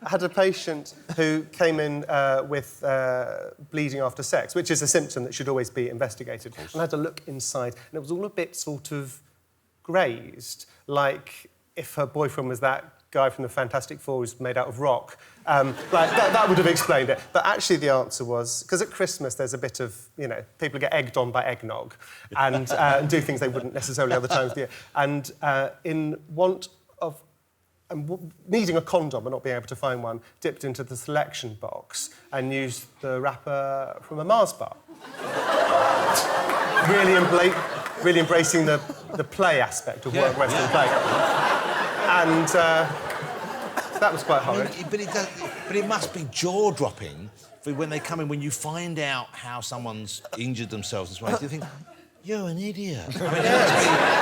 had a patient who came in with bleeding after sex, which is a symptom that should always be investigated. And I had to look inside, and it was all a bit sort of grazed, like if her boyfriend was that guy from the Fantastic Four who's made out of rock. That would have explained it. But actually the answer was... Because at Christmas there's a bit of, you know, people get egged on by eggnog and do things they wouldn't necessarily other times of the year. And in want of... needing a condom but not being able to find one, dipped into the selection box and used the wrapper from a Mars bar. really embracing the play aspect of Western play. And that was quite horrid. But it must be jaw-dropping when they come in, when you find out how someone's injured themselves this way. Do you think, you're an idiot? I mean,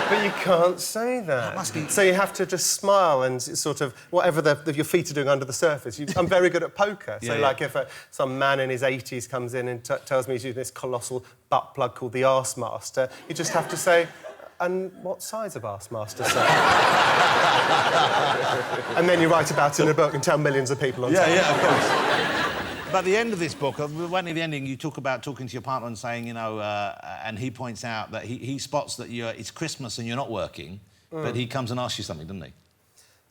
but you can't say that. Must be... So you have to just smile and sort of, whatever your feet are doing under the surface. I'm very good at poker. So, like, if some man in his 80s comes in and tells me he's using this colossal butt plug called the Arse Master, you just have to say... And what size of Arse Master, sir? And then you write about it in a book and tell millions of people on time. Yeah, of course. But at the end of this book, when at the ending, you talk about talking to your partner and saying, you know, and he points out that he spots that it's Christmas and you're not working, but he comes and asks you something, doesn't he?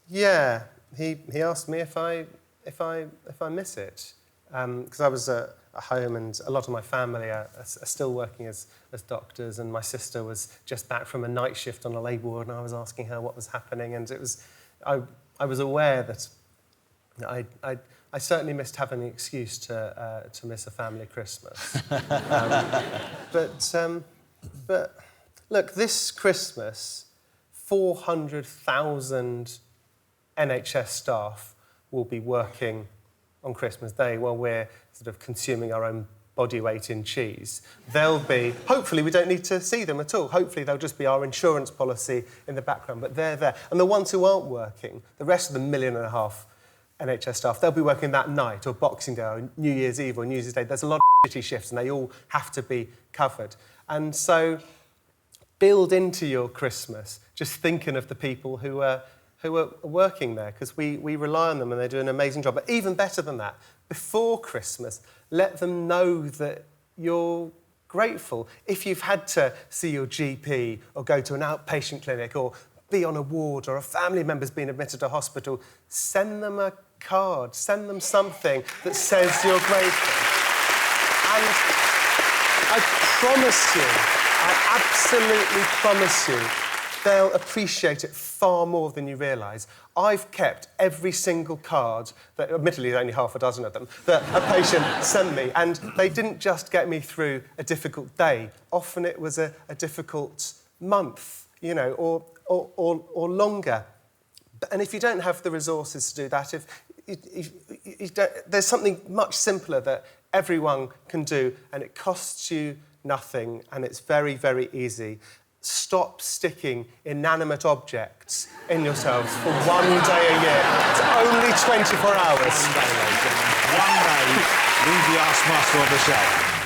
Yeah, he asked me if I miss it, because I was at home and a lot of my family are still working as doctors, and my sister was just back from a night shift on a labour ward, and I was asking her what was happening, and it was... I was aware that I certainly missed having the excuse to miss a family Christmas. But look, this Christmas, 400,000 NHS staff will be working on Christmas Day while we're sort of consuming our own body weight in cheese. They'll be... Hopefully, we don't need to see them at all. Hopefully, they'll just be our insurance policy in the background, but they're there. And the ones who aren't working, the rest of the 1.5 million NHS staff, they'll be working that night, or Boxing Day, or New Year's Eve, or New Year's Day. There's a lot of shitty shifts, and they all have to be covered. And so, build into your Christmas just thinking of the people who are working there, because we rely on them and they do an amazing job. But even better than that, before Christmas, let them know that you're grateful. If you've had to see your GP or go to an outpatient clinic or be on a ward or a family member's been admitted to hospital, send them a card, send them something that says you're grateful. And I promise you, I absolutely promise you, they'll appreciate it far more than you realise. I've kept every single card, that, admittedly only half a dozen of them, that a patient sent me, and they didn't just get me through a difficult day. Often it was a difficult month, you know, or longer. And if you don't have the resources to do that, there's something much simpler that everyone can do, and it costs you nothing, and it's very, very easy. Stop sticking inanimate objects in yourselves for one day a year. It's only 24 hours. One day, leave the Arse Master on the shelf.